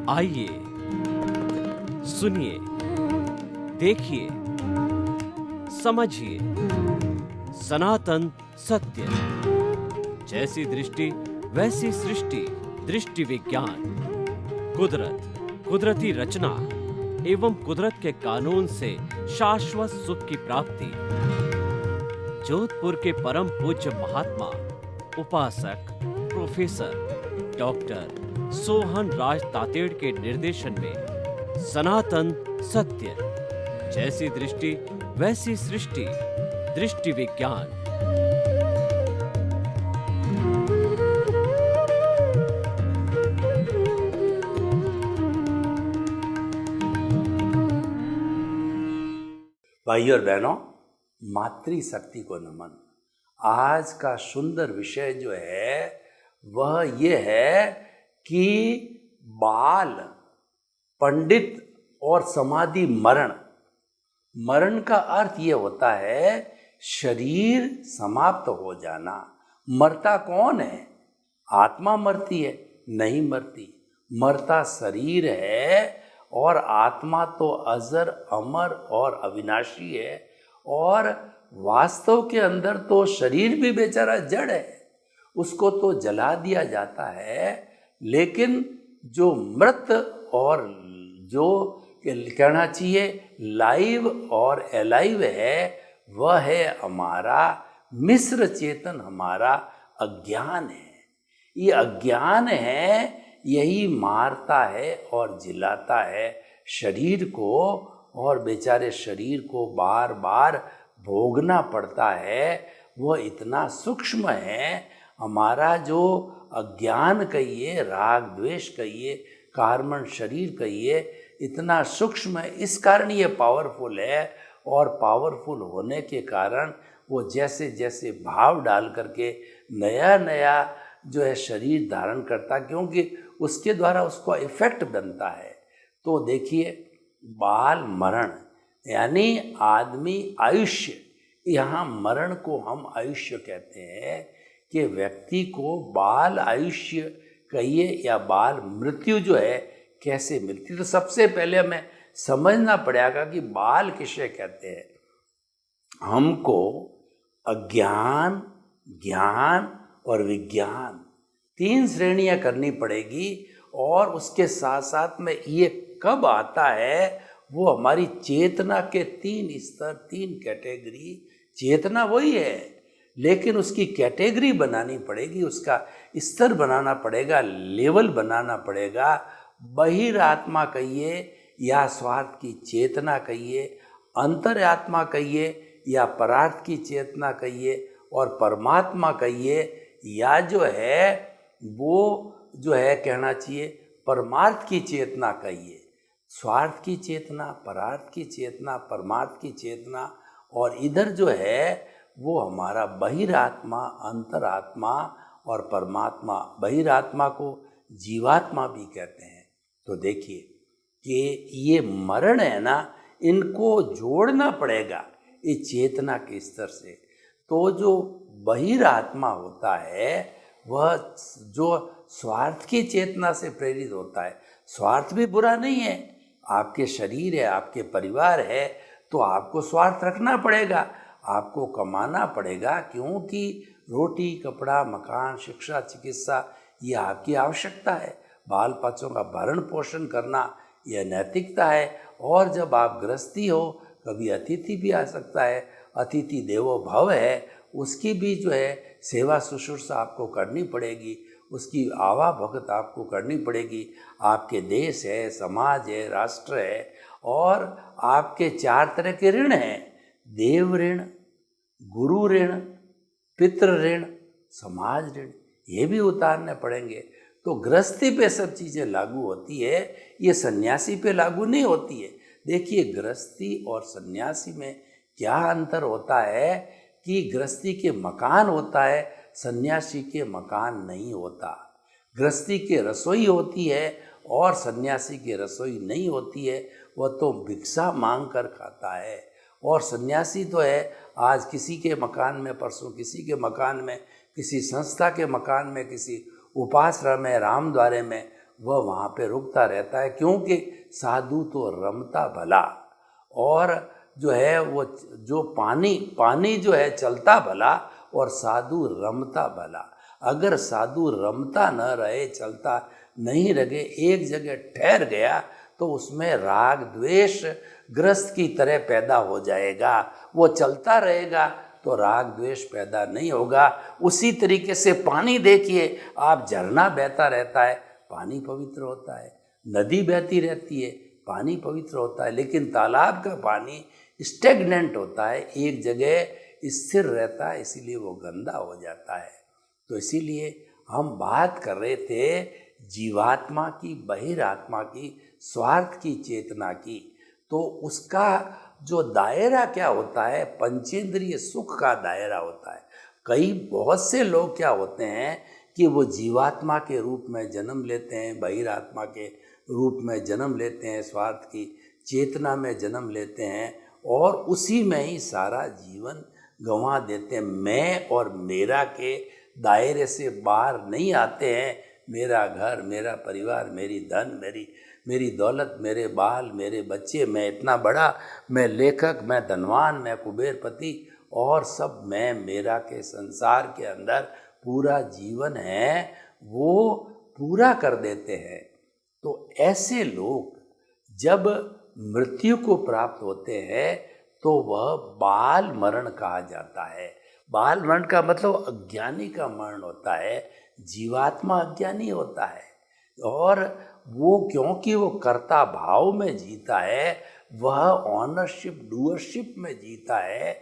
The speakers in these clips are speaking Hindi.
आइए, सुनिए, देखिए, समझिए सनातन सत्य। जैसी दृष्टि वैसी सृष्टि, दृष्टि विज्ञान। कुदरत, कुदरती रचना एवं कुदरत के कानून से शाश्वत सुख की प्राप्ति। जोधपुर के परम पूज्य महात्मा उपासक प्रोफेसर डॉक्टर सोहन राज तातेड़ के निर्देशन में सनातन सत्य। जैसी दृष्टि वैसी सृष्टि, दृष्टि विज्ञान। भाइयों और बहनों, मातृशक्ति को नमन। आज का सुंदर विषय जो है वह ये है कि बाल, पंडित और समाधि मरण। मरण का अर्थ ये होता है शरीर समाप्त हो जाना। मरता कौन है? आत्मा मरती है? नहीं मरती। मरता शरीर है और आत्मा तो अजर, अमर और अविनाशी है। और वास्तव के अंदर तो शरीर भी बेचारा जड़ है, उसको तो जला दिया जाता है। लेकिन जो मृत और जो कहना चाहिए लाइव और एलाइव है, वह है हमारा मिश्र चेतन, हमारा अज्ञान है। ये अज्ञान है, यही मारता है और जिलाता है शरीर को, और बेचारे शरीर को बार बार भोगना पड़ता है। वह इतना सूक्ष्म है। हमारा जो अज्ञान कहिए, राग द्वेष कहिए, कार्मण शरीर कहिए, इतना सूक्ष्म है। इस कारण ये पावरफुल है, और पावरफुल होने के कारण वो जैसे जैसे भाव डाल करके नया नया जो है शरीर धारण करता, क्योंकि उसके द्वारा उसको इफेक्ट बनता है। तो देखिए, बाल मरण यानी आदमी आयुष्य, यहाँ मरण को हम आयुष्य कहते हैं कि व्यक्ति को बाल आयुष्य कहिए या बाल मृत्यु जो है कैसे मिलती। तो सबसे पहले हमें समझना पड़ेगा कि बाल किसे कहते हैं। हमको अज्ञान, ज्ञान और विज्ञान, तीन श्रेणियां करनी पड़ेगी। और उसके साथ साथ में ये कब आता है, वो हमारी चेतना के तीन स्तर, तीन कैटेगरी। चेतना वही है, लेकिन उसकी कैटेगरी बनानी पड़ेगी, उसका स्तर बनाना पड़ेगा, लेवल बनाना पड़ेगा। बहिरात्मा कहिए या स्वार्थ की चेतना कहिए, अंतरात्मा कहिए या परार्थ की चेतना कहिए, और परमात्मा कहिए, या जो है वो जो है कहना चाहिए परमार्थ की चेतना कहिए। स्वार्थ की चेतना, परार्थ की चेतना, परमार्थ की चेतना, और इधर जो है वो हमारा बहिरात्मा, अंतरात्मा और परमात्मा। बहिरात्मा को जीवात्मा भी कहते हैं। तो देखिए कि ये मरण है ना, इनको जोड़ना पड़ेगा इस चेतना के स्तर से। तो जो बहिरात्मा होता है वह जो स्वार्थ की चेतना से प्रेरित होता है। स्वार्थ भी बुरा नहीं है, आपके शरीर है, आपके परिवार है, तो आपको स्वार्थ रखना पड़ेगा, आपको कमाना पड़ेगा, क्योंकि रोटी, कपड़ा, मकान, शिक्षा, चिकित्सा ये आपकी आवश्यकता है। बाल बच्चों का भरण पोषण करना यह नैतिकता है। और जब आप गृहस्थी हो, कभी अतिथि भी आ सकता है, अतिथि देवो भव है, उसकी भी जो है सेवा शुश्रूषा आपको करनी पड़ेगी, उसकी आवा भगत आपको करनी पड़ेगी। आपके देश है, समाज है, राष्ट्र है, और आपके चार तरह के ऋण हैं: देव ऋण, गुरु ऋण, पितृ ऋण, समाज ऋण। ये भी उतारने पड़ेंगे। तो गृहस्थी पे सब चीज़ें लागू होती है, ये सन्यासी पे लागू नहीं होती है। देखिए, गृहस्थी और सन्यासी में क्या अंतर होता है कि गृहस्थी के मकान होता है, सन्यासी के मकान नहीं होता। गृहस्थी के रसोई होती है और सन्यासी की रसोई नहीं होती है, वह तो भिक्षा मांग कर खाता है। और सन्यासी तो है आज किसी के मकान में, परसों किसी के मकान में, किसी संस्था के मकान में, किसी उपाश्रम में, रामद्वारे में, वह वहाँ पे रुकता रहता है, क्योंकि साधु तो रमता भला, और जो है वो जो पानी जो है चलता भला और साधु रमता भला। अगर साधु रमता न रहे, चलता नहीं रहे, एक जगह ठहर गया तो उसमें राग द्वेष ग्रस्त की तरह पैदा हो जाएगा। वो चलता रहेगा तो राग द्वेष पैदा नहीं होगा। उसी तरीके से पानी देखिए, आप झरना बहता रहता है, पानी पवित्र होता है, नदी बहती रहती है, पानी पवित्र होता है, लेकिन तालाब का पानी स्टेगनेंट होता है, एक जगह स्थिर रहता है, इसीलिए वो गंदा हो जाता है। तो इसीलिए हम बात कर रहे थे जीवात्मा की, बहिरात्मा की, स्वार्थ की चेतना की। तो उसका जो दायरा क्या होता है, पंचेंद्रिय सुख का दायरा होता है। बहुत से लोग क्या होते हैं कि वो जीवात्मा के रूप में जन्म लेते हैं, बहिरात्मा के रूप में जन्म लेते हैं, स्वार्थ की चेतना में जन्म लेते हैं, और उसी में ही सारा जीवन गंवा देते हैं। मैं और मेरा के दायरे से बाहर नहीं आते हैं। मेरा घर, मेरा परिवार, मेरी धन, मेरी दौलत, मेरे बाल, मेरे बच्चे, मैं इतना बड़ा, मैं लेखक, मैं धनवान, मैं कुबेरपति, और सब मैं मेरा के संसार के अंदर पूरा जीवन है वो पूरा कर देते हैं। तो ऐसे लोग जब मृत्यु को प्राप्त होते हैं तो वह बाल मरण कहा जाता है। बाल मरण का मतलब अज्ञानी का मरण होता है। जीवात्मा अज्ञानी होता है, और वो क्योंकि वो कर्ता भाव में जीता है, वह ऑनरशिप डूअरशिप में जीता है।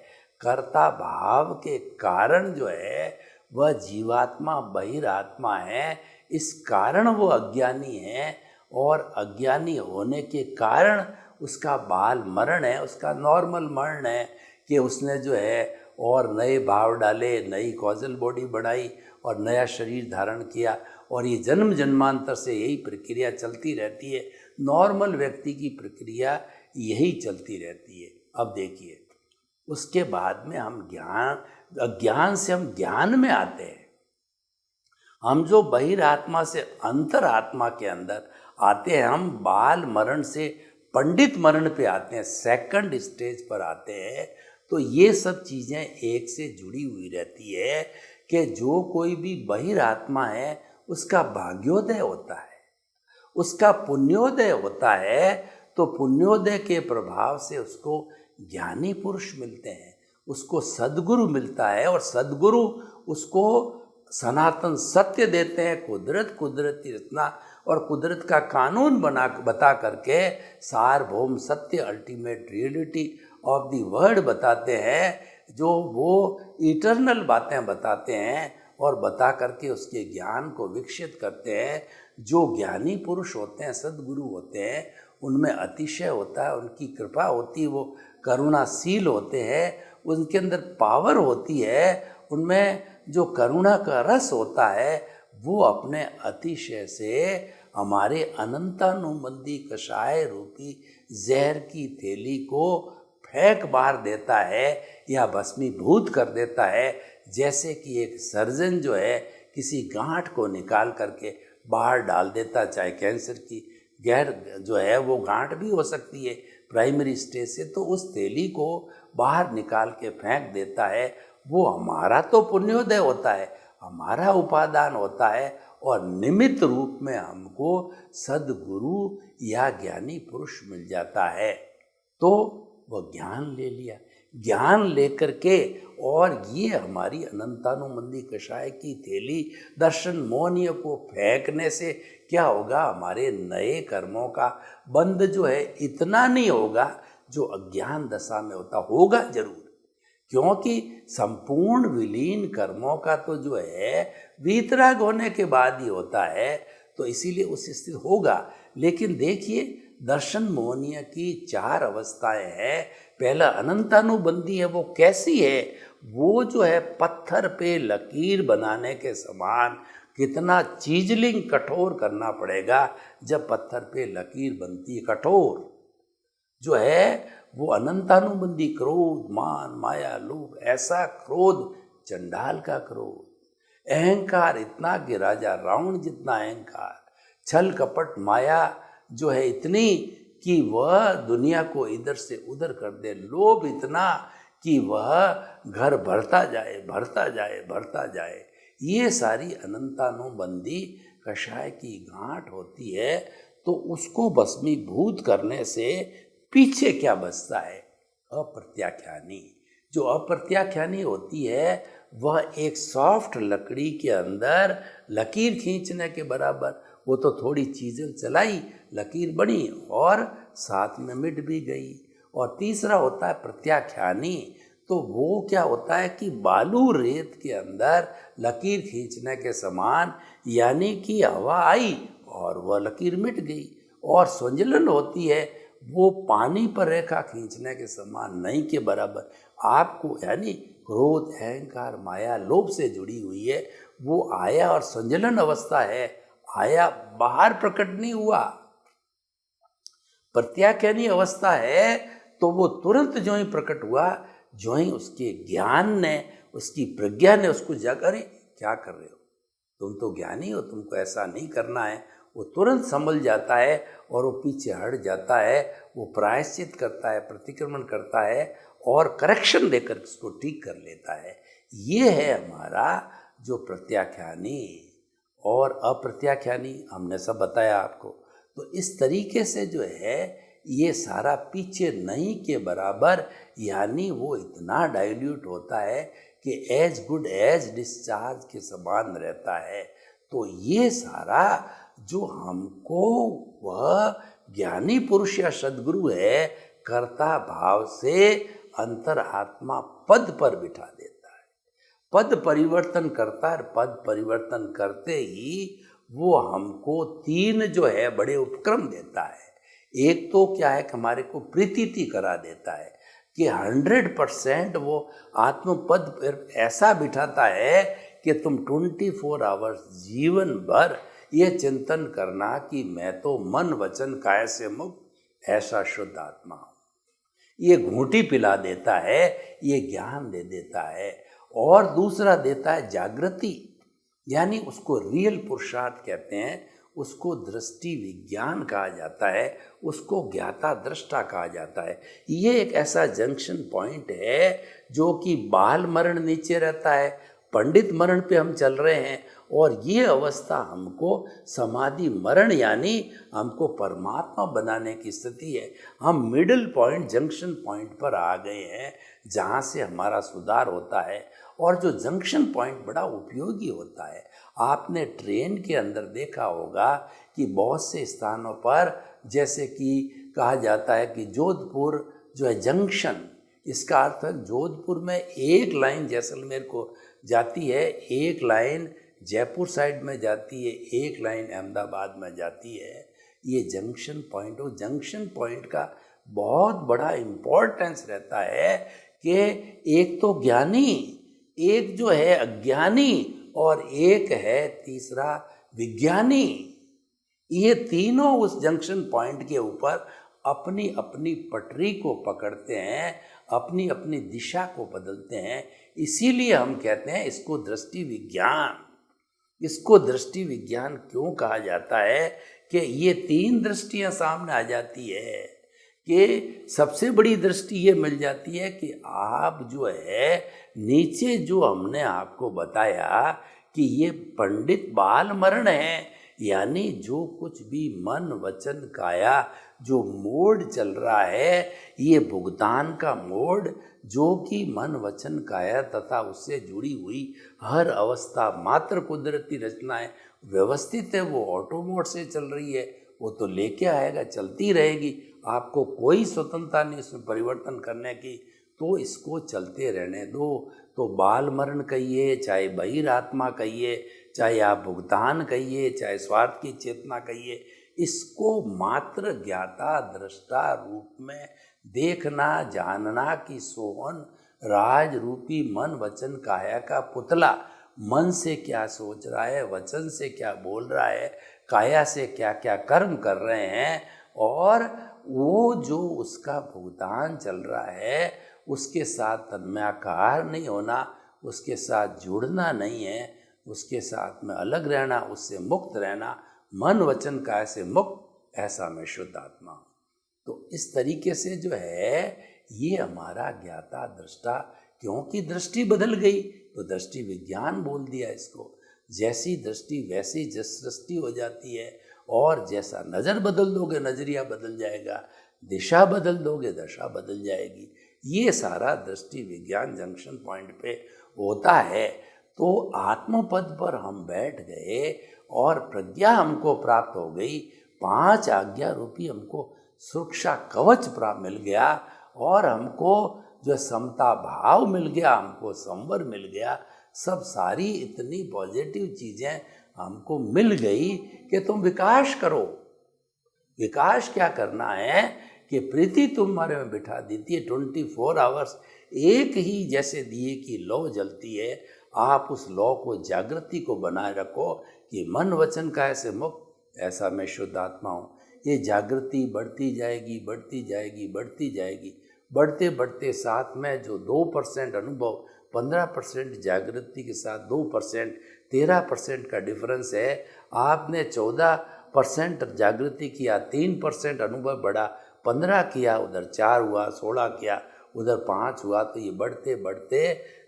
कर्ता भाव के कारण जो है वह जीवात्मा बहिरात्मा है, इस कारण वो अज्ञानी है, और अज्ञानी होने के कारण उसका बाल मरण है, उसका नॉर्मल मरण है कि उसने जो है और नए भाव डाले, नई कॉजल बॉडी बढ़ाई और नया शरीर धारण किया, और ये जन्म जन्मांतर से यही प्रक्रिया चलती रहती है। नॉर्मल व्यक्ति की प्रक्रिया यही चलती रहती है। अब देखिए, उसके बाद में हम अज्ञान से हम ज्ञान में आते हैं। हम जो बहिरात्मा से अंतरात्मा के अंदर आते हैं, हम बाल मरण से पंडित मरण पे आते हैं, सेकंड स्टेज पर आते हैं। तो ये सब चीज़ें एक से जुड़ी हुई रहती है कि जो कोई भी बहिरात्मा है उसका भाग्योदय होता है, उसका पुण्योदय होता है। तो पुण्योदय के प्रभाव से उसको ज्ञानी पुरुष मिलते हैं, उसको सद्गुरु मिलता है, और सद्गुरु उसको सनातन सत्य देते हैं, कुदरती रचना और कुदरत का कानून बता करके सार्वभौम सत्य, ultimate reality of the word बताते हैं, जो वो इटर्नल बातें बताते हैं, और बता करके उसके ज्ञान को विकसित करते हैं। जो ज्ञानी पुरुष होते हैं, सद्गुरु होते हैं, उनमें अतिशय होता है, उनकी कृपा होती है, वो करुणाशील होते हैं, उनके अंदर पावर होती है, उनमें जो करुणा का रस होता है वो अपने अतिशय से हमारे अनंतानुबंधी कषाय रूपी जहर की थैली को फेंक मार देता है या भस्मीभूत कर देता है। जैसे कि एक सर्जन जो है किसी गांठ को निकाल करके बाहर डाल देता, चाहे कैंसर की गैर जो है वो गांठ भी हो सकती है प्राइमरी स्टेज से, तो उस थैली को बाहर निकाल के फेंक देता है। वो हमारा तो पुण्योदय होता है, हमारा उपादान होता है, और निमित्त रूप में हमको सद्गुरु या ज्ञानी पुरुष मिल जाता है। तो वह ज्ञान ले लिया, ज्ञान लेकर के, और ये हमारी अनंतानुबंधी कषाय की थैली दर्शन मोहनीय को फेंकने से क्या होगा, हमारे नए कर्मों का बंध जो है इतना नहीं होगा जो अज्ञान दशा में होगा जरूर, क्योंकि संपूर्ण विलीन कर्मों का तो जो है वीतराग होने के बाद ही होता है, तो इसीलिए उस स्थिति होगा। लेकिन देखिए, दर्शन मोहनीय की 4 अवस्थाएं हैं। पहला अनंतानुबंधी है, वो कैसी है, वो जो है पत्थर पे लकीर बनाने के समान, कितना चीजलिंग कठोर करना पड़ेगा जब पत्थर पे लकीर बनती है, कठोर जो है वो अनंतानुबंधी क्रोध, मान, माया, लोभ, ऐसा क्रोध चंडाल का क्रोध, अहंकार इतना कि राजा रावण जितना अहंकार, छल कपट माया जो है इतनी कि वह दुनिया को इधर से उधर कर दे, लोभ इतना कि वह घर भरता जाए भरता जाए भरता जाए। ये सारी अनंतानुबंधी कषाय की गांठ होती है। तो उसको भस्मीभूत करने से पीछे क्या बचता है? अप्रत्याख्यानी। जो अप्रत्याख्यानी होती है वह एक सॉफ्ट लकड़ी के अंदर लकीर खींचने के बराबर। वो तो थोड़ी चीज़ें चलाई, लकीर बनी और साथ में मिट भी गई। और तीसरा होता है प्रत्याख्यानी। तो वो क्या होता है कि बालू रेत के अंदर लकीर खींचने के समान, यानी कि हवा आई और वह लकीर मिट गई। और संजलन होती है वो पानी पर रेखा खींचने के समान, नहीं के बराबर। आपको यानी क्रोध अहंकार माया लोभ से जुड़ी हुई है, वो आया और संजलन अवस्था है, आया बाहर प्रकट नहीं हुआ। प्रत्याख्यानी अवस्था है तो वो तुरंत जो ही प्रकट हुआ, जो ही उसके ज्ञान ने, उसकी प्रज्ञा ने उसको जाकर, अरे क्या कर रहे हो, तुम तो ज्ञानी हो, तुमको ऐसा नहीं करना है। वो तुरंत संभल जाता है और वो पीछे हट जाता है, वो प्रायश्चित करता है, प्रतिक्रमण करता है और करेक्शन देकर उसको ठीक कर लेता है। ये है हमारा जो प्रत्याख्यानी और अप्रत्याख्यानी, हमने सब बताया आपको। तो इस तरीके से जो है ये सारा पीछे नहीं के बराबर, यानी वो इतना डाइल्यूट होता है कि एज गुड एज डिस्चार्ज के समान रहता है। तो ये सारा जो हमको वह ज्ञानी पुरुष या सद्गुरु है, कर्ता भाव से अंतरात्मा पद पर बिठा देता है। पद परिवर्तन करता है। पद परिवर्तन करते ही वो हमको तीन जो है बड़े उपक्रम देता है। एक तो क्या है कि हमारे को प्रीति करा देता है कि 100% वो आत्मपद पर ऐसा बिठाता है कि तुम 24 आवर्स जीवन भर ये चिंतन करना कि मैं तो मन वचन काया से मुक्त ऐसा शुद्ध आत्मा हूँ। ये घूंटी पिला देता है, ये ज्ञान दे देता है। और दूसरा देता है जागृति, यानी उसको रियल पुरुषार्थ कहते हैं, उसको दृष्टि विज्ञान कहा जाता है, उसको ज्ञाता दृष्टा कहा जाता है। ये एक ऐसा जंक्शन पॉइंट है जो कि बाल मरण नीचे रहता है, पंडित मरण पे हम चल रहे हैं। और ये अवस्था हमको समाधि मरण यानी हमको परमात्मा बनाने की स्थिति है। हम मिडिल पॉइंट जंक्शन पॉइंट पर आ गए हैं जहाँ से हमारा सुधार होता है। और जो जंक्शन पॉइंट बड़ा उपयोगी होता है। आपने ट्रेन के अंदर देखा होगा कि बहुत से स्थानों पर, जैसे कि कहा जाता है कि जोधपुर जो है जंक्शन, इसका अर्थ है जोधपुर में एक लाइन जैसलमेर को जाती है, एक लाइन जयपुर साइड में जाती है, एक लाइन अहमदाबाद में जाती है। ये जंक्शन पॉइंट, वो जंक्शन पॉइंट का बहुत बड़ा इम्पोर्टेंस रहता है कि एक तो ज्ञानी, एक जो है अज्ञानी और एक है तीसरा विज्ञानी। ये तीनों उस जंक्शन पॉइंट के ऊपर अपनी अपनी पटरी को पकड़ते हैं, अपनी अपनी दिशा को बदलते हैं। इसीलिए हम कहते हैं इसको दृष्टि विज्ञान। इसको दृष्टि विज्ञान क्यों कहा जाता है कि ये तीन दृष्टियां सामने आ जाती है। कि सबसे बड़ी दृष्टि ये मिल जाती है कि आप जो है नीचे जो हमने आपको बताया कि ये पंडित बाल मरण है, यानी जो कुछ भी मन वचन काया जो मोड चल रहा है, ये भुगतान का मोड, जो कि मन वचन काया तथा उससे जुड़ी हुई हर अवस्था मात्र कुदरती रचनाएं व्यवस्थित है, वो ऑटो मोड से चल रही है। वो तो लेके आएगा, चलती रहेगी, आपको कोई स्वतंत्रता नहीं उसमें परिवर्तन करने की। तो इसको चलते रहने दो। तो बाल मरण कहिए, चाहे बहिरात्मा कहिए, चाहे आप भुगतान कहिए, चाहे स्वार्थ की चेतना कहिए, इसको मात्र ज्ञाता दृष्टा रूप में देखना जानना कि सोहन राज रूपी मन वचन काया का पुतला मन से क्या सोच रहा है, वचन से क्या बोल रहा है, काया से क्या क्या कर्म कर रहे हैं, और वो जो उसका भुगतान चल रहा है उसके साथ तन्मयाकार नहीं होना, उसके साथ जुड़ना नहीं है, उसके साथ में अलग रहना, उससे मुक्त रहना, मन वचन काया से मुक्त, ऐसा मैं शुद्ध आत्मा हूँ। तो इस तरीके से जो है ये हमारा ज्ञाता दृष्टा, क्योंकि दृष्टि बदल गई तो दृष्टि विज्ञान बोल दिया इसको। जैसी दृष्टि वैसी सृष्टि हो जाती है, और जैसा नज़र बदल दोगे नजरिया बदल जाएगा, दिशा बदल दोगे दशा बदल जाएगी। ये सारा दृष्टि विज्ञान जंक्शन पॉइंट पे होता है। तो आत्मपद पर हम बैठ गए और प्रज्ञा हमको प्राप्त हो गई, 5 आज्ञा रूपी हमको सुरक्षा कवच प्राप्त मिल गया, और हमको जो समता भाव मिल गया, हमको संवर मिल गया, सब सारी इतनी पॉजिटिव चीज़ें हमको मिल गई कि तुम विकास करो। विकास क्या करना है कि प्रीति तुम्हारे में बिठा देती है। 24 आवर्स एक ही जैसे दिए की लौ जलती है, आप उस लौ को जागृति को बनाए रखो कि मन वचन काया से मुक्त, ऐसा मैं शुद्ध आत्मा हूँ। ये जागृति बढ़ती जाएगी, बढ़ती जाएगी, बढ़ती जाएगी। बढ़ते बढ़ते साथ में जो 2% अनुभव, 15% जागृति के साथ 2%, 13% का डिफरेंस है। आपने 14% जागृति किया, 3% अनुभव बढ़ा, 15 किया, उधर 4 हुआ, 16 किया, उधर 5 हुआ। तो ये बढ़ते बढ़ते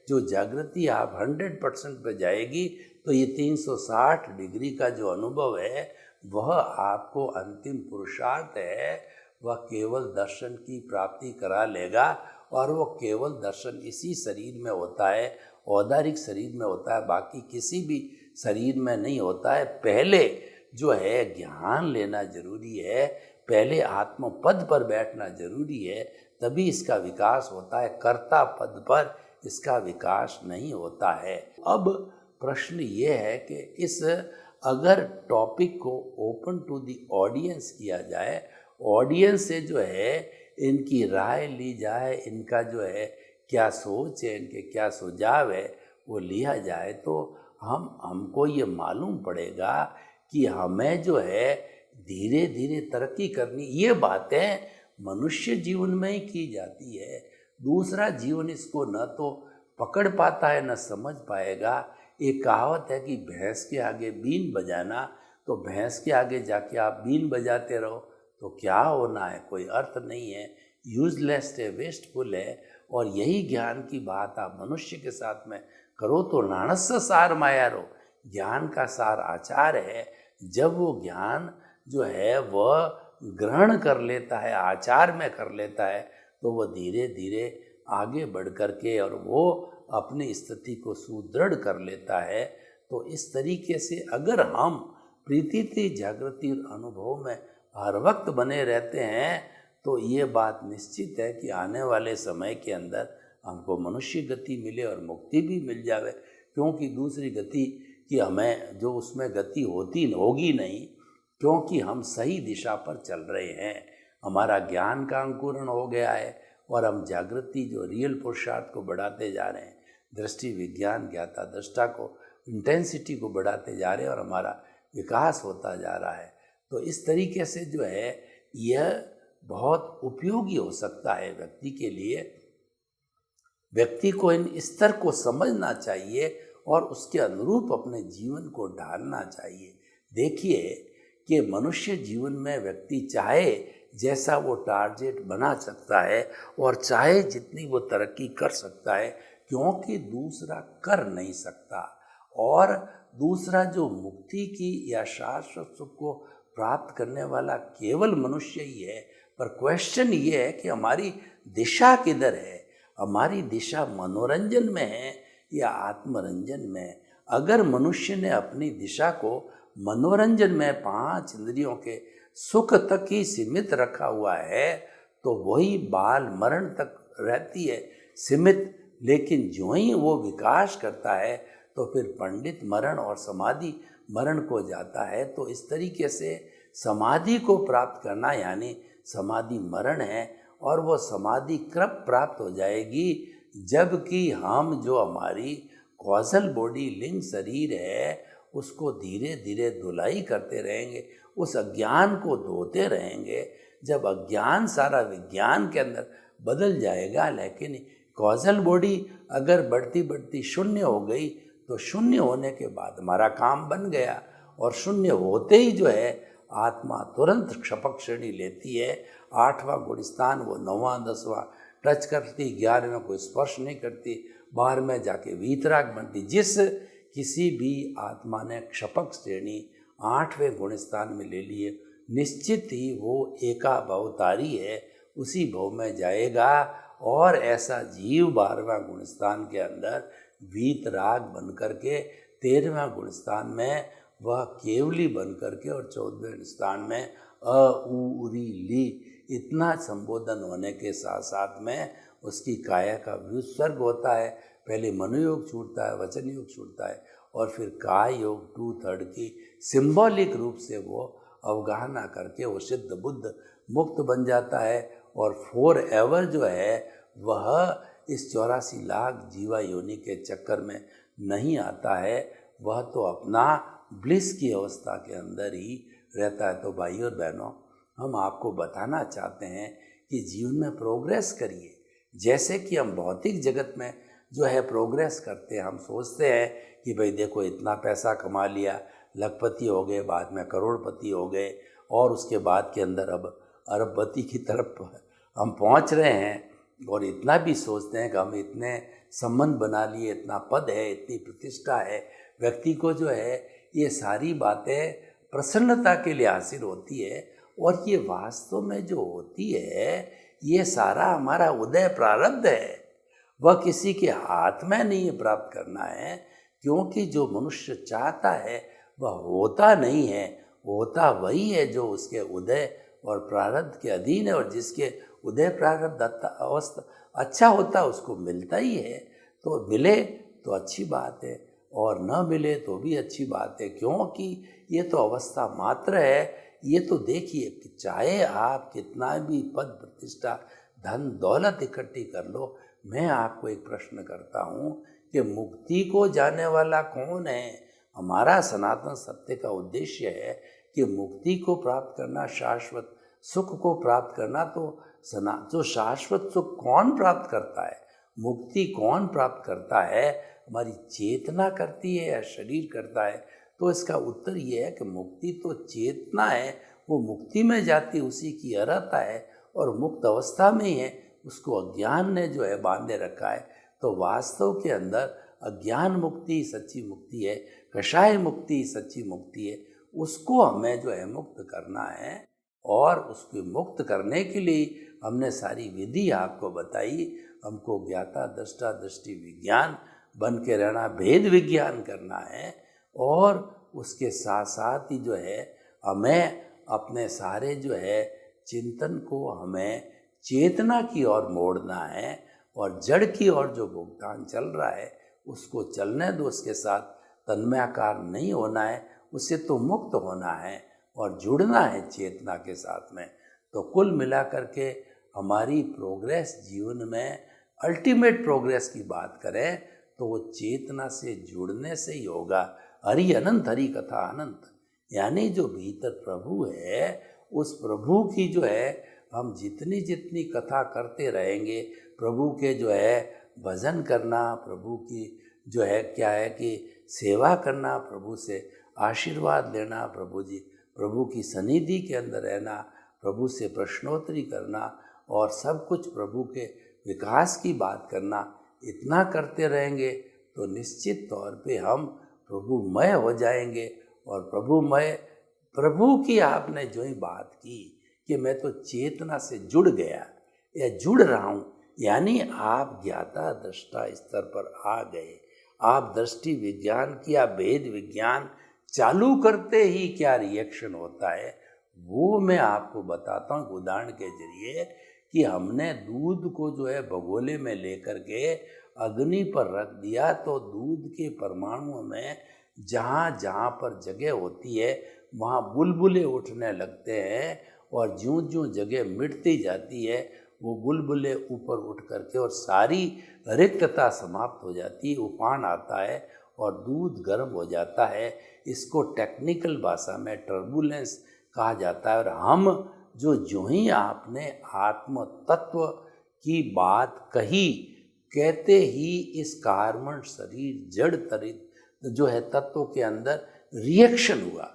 जो जागृति आप 100% पे जाएगी, तो ये 360 डिग्री का जो अनुभव है वह आपको अंतिम पुरुषार्थ है, वह केवल दर्शन की प्राप्ति करा लेगा। और वो केवल दर्शन इसी शरीर में होता है, औदारिक शरीर में होता है, बाकी किसी भी शरीर में नहीं होता है। पहले जो है ज्ञान लेना जरूरी है, पहले आत्मपद पर बैठना जरूरी है, तभी इसका विकास होता है। कर्ता पद पर इसका विकास नहीं होता है। अब प्रश्न ये है कि इस अगर टॉपिक को ओपन टू द ऑडियंस किया जाए, ऑडियंस से जो है इनकी राय ली जाए, इनका जो है क्या सोच है, इनके क्या सुझाव है वो लिया जाए, तो हमको ये मालूम पड़ेगा कि हमें जो है धीरे धीरे तरक्की करनी। ये बातें मनुष्य जीवन में ही की जाती है, दूसरा जीवन इसको न तो पकड़ पाता है न समझ पाएगा। एक कहावत है कि भैंस के आगे बीन बजाना, तो भैंस के आगे जाके आप बीन बजाते रहो तो क्या होना है, कोई अर्थ नहीं है, यूजलेस है, वेस्टफुल है। और यही ज्ञान की बात आप मनुष्य के साथ में करो तो नाणस्य सार माया रो, ज्ञान का सार आचार है। जब वो ज्ञान जो है वह ग्रहण कर लेता है, आचार में कर लेता है, तो वह धीरे धीरे आगे बढ़ कर के और वो अपनी स्थिति को सुदृढ़ कर लेता है। तो इस तरीके से अगर हम प्रीति जागृति अनुभव में हर वक्त बने रहते हैं, तो ये बात निश्चित है कि आने वाले समय के अंदर हमको मनुष्य गति मिले और मुक्ति भी मिल जावे, क्योंकि दूसरी गति की हमें जो उसमें गति होगी नहीं, क्योंकि हम सही दिशा पर चल रहे हैं। हमारा ज्ञान का अंकुरण हो गया है और हम जागृति जो रियल पुरुषार्थ को बढ़ाते जा रहे हैं, दृष्टि विज्ञान ज्ञाता दृष्टा को इंटेंसिटी को बढ़ाते जा रहे हैं और हमारा विकास होता जा रहा है। तो इस तरीके से जो है यह बहुत उपयोगी हो सकता है व्यक्ति के लिए। व्यक्ति को इन स्तर को समझना चाहिए और उसके अनुरूप अपने जीवन को ढालना चाहिए। देखिए कि मनुष्य जीवन में व्यक्ति चाहे जैसा वो टारगेट बना सकता है और चाहे जितनी वो तरक्की कर सकता है, क्योंकि दूसरा कर नहीं सकता। और दूसरा जो मुक्ति की या शाश्वत सुख को प्राप्त करने वाला केवल मनुष्य ही है। पर क्वेश्चन ये है कि हमारी दिशा किधर है, हमारी दिशा मनोरंजन में है या आत्मरंजन में। अगर मनुष्य ने अपनी दिशा को मनोरंजन में 5 इंद्रियों के सुख तक ही सीमित रखा हुआ है, तो वही बाल मरण तक रहती है सीमित। लेकिन जो ही वो विकास करता है तो फिर पंडित मरण और समाधि मरण को जाता है। तो इस तरीके से समाधि को प्राप्त करना यानी समाधि मरण है, और वो समाधि कब प्राप्त हो जाएगी, जबकि हम जो हमारी कॉजल बॉडी लिंग शरीर है उसको धीरे धीरे धुलाई करते रहेंगे, उस अज्ञान को धोते रहेंगे। जब अज्ञान सारा विज्ञान के अंदर बदल जाएगा, लेकिन कॉजल बॉडी अगर बढ़ती बढ़ती शून्य हो गई तो शून्य होने के बाद हमारा काम बन गया। और शून्य होते ही जो है आत्मा तुरंत क्षपक श्रेणी लेती है। 8वां गुणस्थान वो 9वां 10वां टच करती, 11वें कोई स्पर्श नहीं करती, 12वें जाके वीतराग बनती। जिस किसी भी आत्मा ने क्षपक श्रेणी 8वें गुणस्थान में ले लिए, निश्चित ही वो एका भवतारी है, उसी भव में जाएगा। और ऐसा जीव 12वां गुणस्थान के अंदर वीतराग बन करके, 13वां गुणस्थान में वह केवली बन करके, और 14वें स्थान में अ उ री ली इतना संबोधन होने के साथ साथ में उसकी काया का व्युत्सर्ग होता है। पहले मनोयोग छूटता है, वचन योग छूटता है, और फिर काय योग 2/3 की सिंबॉलिक रूप से वो अवगाहना करके वो सिद्ध बुद्ध मुक्त बन जाता है। और फॉर एवर जो है वह इस 84 लाख जीवा योनि के चक्कर में नहीं आता है, वह तो अपना ब्लिस की अवस्था के अंदर ही रहता है। तो भाई और बहनों, हम आपको बताना चाहते हैं कि जीवन में प्रोग्रेस करिए। जैसे कि हम भौतिक जगत में जो है प्रोग्रेस करते हैं, हम सोचते हैं कि भाई देखो इतना पैसा कमा लिया, लखपति हो गए, बाद में करोड़पति हो गए, और उसके बाद के अंदर अब अरबपति की तरफ हम पहुंच रहे हैं। और इतना भी सोचते हैं कि हम इतने संबंध बना लिए, इतना पद है, इतनी प्रतिष्ठा है। व्यक्ति को जो है ये सारी बातें प्रसन्नता के लिए हासिल होती है, और ये वास्तव में जो होती है ये सारा हमारा उदय प्रारब्ध है। वह किसी के हाथ में नहीं प्राप्त करना है, क्योंकि जो मनुष्य चाहता है वह होता नहीं है, होता वही है जो उसके उदय और प्रारब्ध के अधीन है। और जिसके उदय प्रारब्ध अवस्था अच्छा होता है उसको मिलता ही है। तो मिले तो अच्छी बात है, और न मिले तो भी अच्छी बात है, क्योंकि ये तो अवस्था मात्र है। ये तो देखिए कि चाहे आप कितना भी पद प्रतिष्ठा धन दौलत इकट्ठी कर लो, मैं आपको एक प्रश्न करता हूँ कि मुक्ति को जाने वाला कौन है? हमारा सनातन सत्य का उद्देश्य है कि मुक्ति को प्राप्त करना, शाश्वत सुख को प्राप्त करना। तो शाश्वत सुख कौन प्राप्त करता है, मुक्ति कौन प्राप्त करता है? हमारी चेतना करती है या शरीर करता है? तो इसका उत्तर ये है कि मुक्ति तो चेतना है, वो मुक्ति में जाती उसी की अर्हता है, और मुक्त अवस्था में ही है, उसको अज्ञान ने जो है बांधे रखा है। तो वास्तव के अंदर अज्ञान मुक्ति सच्ची मुक्ति है, कषाय मुक्ति सच्ची मुक्ति है। उसको हमें जो है मुक्त करना है, और उसको मुक्त करने के लिए हमने सारी विधि आपको बताई। हमको ज्ञाता दृष्टा दृष्टि विज्ञान बन के रहना, भेद विज्ञान करना है, और उसके साथ साथ ही जो है हमें अपने सारे जो है चिंतन को हमें चेतना की ओर मोड़ना है, और जड़ की ओर जो भुगतान चल रहा है उसको चलने दो, उसके साथ तन्मयाकार नहीं होना है, उससे तो मुक्त होना है और जुड़ना है चेतना के साथ में। तो कुल मिलाकर के हमारी प्रोग्रेस जीवन में, अल्टीमेट प्रोग्रेस की बात करें तो वो चेतना से जुड़ने से ही होगा। हरि अनंत, हरि कथा अनंत, यानी जो भीतर प्रभु है, उस प्रभु की जो है हम जितनी जितनी कथा करते रहेंगे, प्रभु के जो है भजन करना, प्रभु की जो है क्या है कि सेवा करना, प्रभु से आशीर्वाद लेना, प्रभु की सनिधि के अंदर रहना, प्रभु से प्रश्नोत्तरी करना, और सब कुछ प्रभु के विकास की बात करना, इतना करते रहेंगे तो निश्चित तौर पे हम प्रभुमय हो जाएंगे। और प्रभु की आपने जो ही बात की कि मैं तो चेतना से जुड़ गया या जुड़ रहा हूँ, यानी आप ज्ञाता दृष्टा स्तर पर आ गए। आप दृष्टि विज्ञान किया, भेद विज्ञान चालू करते ही क्या रिएक्शन होता है वो मैं आपको बताता हूँ उदाहरण के जरिए। कि हमने दूध को जो है भगोले में लेकर के अग्नि पर रख दिया, तो दूध के परमाणुओं में जहाँ जहाँ पर जगह होती है वहाँ बुलबुले उठने लगते हैं, और ज्यों ज्यों जगह मिटती जाती है वो बुलबुले ऊपर उठ करके और सारी रिक्तता समाप्त हो जाती है, उफान आता है और दूध गर्म हो जाता है। इसको टेक्निकल भाषा में टर्बुलेंस कहा जाता है। और हम जो ही आपने आत्म तत्व की बात कही, कहते ही इस कार्बन शरीर जड़ तरित जो है तत्व के अंदर रिएक्शन हुआ।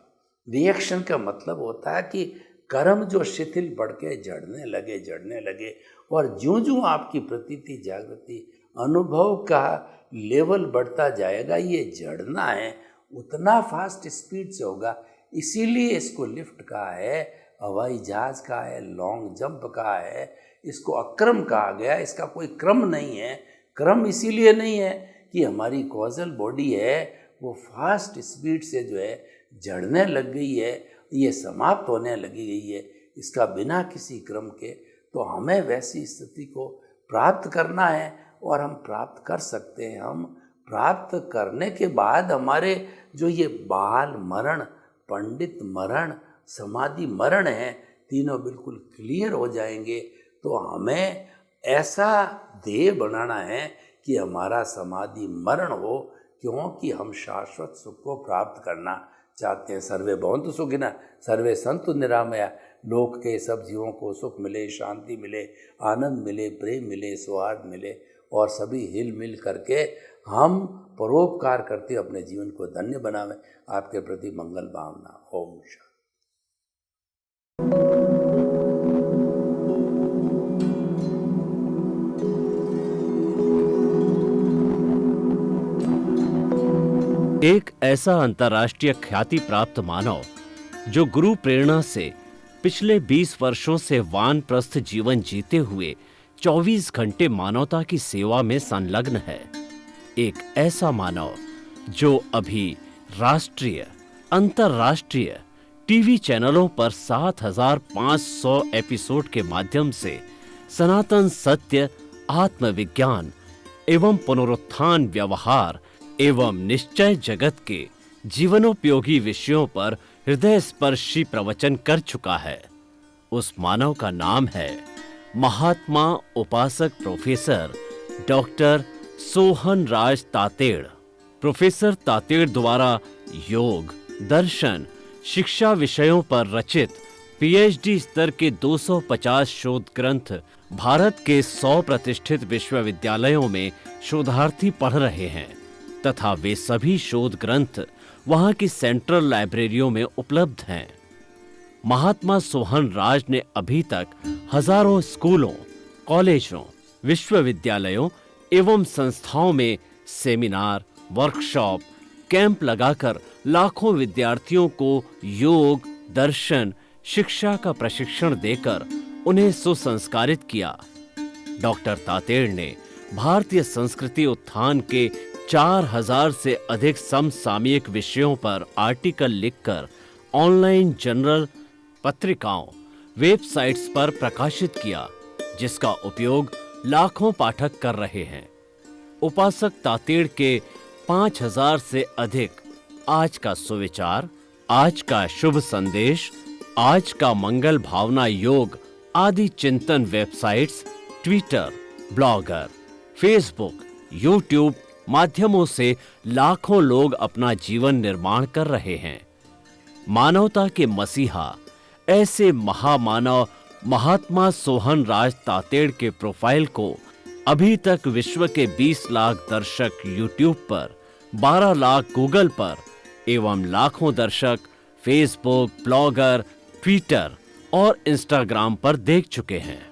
रिएक्शन का मतलब होता है कि कर्म जो शिथिल बढ़ के जड़ने लगे और ज्यों-ज्यों आपकी प्रतीति जागृति अनुभव का लेवल बढ़ता जाएगा, ये जड़ना है उतना फास्ट स्पीड से होगा। इसीलिए इसको लिफ्ट कहा है, हवाई जहाज कहा है, लॉन्ग जंप कहा है, इसको अक्रम कहा गया। इसका कोई क्रम नहीं है। क्रम इसीलिए नहीं है कि हमारी कॉजल बॉडी है वो फास्ट स्पीड से जो है जड़ने लग गई है, ये समाप्त होने लगी गई है। इसका बिना किसी क्रम के तो हमें वैसी स्थिति को प्राप्त करना है और हम प्राप्त कर सकते हैं। हम प्राप्त करने के बाद हमारे जो ये बाल मरण, पंडित मरण, समाधि मरण है, तीनों बिल्कुल क्लियर हो जाएंगे। तो हमें ऐसा देह बनाना है कि हमारा समाधि मरण हो, क्योंकि हम शाश्वत सुख को प्राप्त करना चाहते हैं। सर्वे भवन्तु सुखिनः, सर्वे सन्तु निरामया। लोक के सब जीवों को सुख मिले, शांति मिले, आनंद मिले, प्रेम मिले, सौहार्द मिले और सभी हिल मिल करके हम परोपकार करते अपने जीवन को धन्य बनावें। आपके प्रति मंगल भावना। ओम शांति। एक ऐसा अंतर्राष्ट्रीय ख्याति प्राप्त मानव जो गुरु प्रेरणा से पिछले 20 वर्षों से वानप्रस्थ जीवन जीते हुए 24 घंटे मानवता की सेवा में संलग्न है। एक ऐसा मानव जो अभी राष्ट्रीय, अंतर्राष्ट्रीय टीवी चैनलों पर 7,500 एपिसोड के माध्यम से सनातन सत्य, आत्मविज्ञान एवं पुनरुत्थान, व्यवहार एवं निश्चय जगत के जीवनोपयोगी विषयों पर हृदय स्पर्शी प्रवचन कर चुका है। उस मानव का नाम है महात्मा उपासक प्रोफेसर डॉक्टर सोहन राज तातेड़। प्रोफेसर तातेड़ द्वारा योग, दर्शन, शिक्षा विषयों पर रचित पीएचडी स्तर के 250 शोध ग्रंथ भारत के 100 प्रतिष्ठित विश्वविद्यालयों में शोधार्थी पढ़ रहे हैं तथा वे सभी शोध ग्रंथ वहां की सेंट्रल लाइब्रेरियों में उपलब्ध हैं। महात्मा सोहन राज ने अभी तक हजारों स्कूलों, कॉलेजों, विश्वविद्यालयों एवं संस्थाओं में सेमिनार, वर्कशॉप, कैंप लगाकर लाखों विद्यार्थियों को योग, दर्शन, शिक्षा का प्रशिक्षण देकर उन्हें सुसंस्कारित किया। डॉक्टर तातेड़ ने भारतीय संस्कृति उत्थान के 4000 से अधिक समसामयिक विषयों पर आर्टिकल लिखकर ऑनलाइन जर्नल, पत्रिकाओं, वेबसाइट्स पर प्रकाशित किया, जिसका उपयोग लाखों पाठक कर रहे हैं। उपासक तातेड़ के 5000 से अधिक आज का सुविचार, आज का शुभ संदेश, आज का मंगल भावना योग आदि चिंतन websites, Twitter, blogger, Facebook, YouTube माध्यमों से लाखों लोग अपना जीवन निर्माण कर रहे हैं। मानवता के मसीहा ऐसे महामानव महात्मा सोहन राज तातेड़ के प्रोफाइल को अभी तक विश्व के 20 लाख दर्शक यूट्यूब पर, 12 लाख गूगल पर एवं लाखों दर्शक फेसबुक, ब्लॉगर, ट्विटर और इंस्टाग्राम पर देख चुके हैं।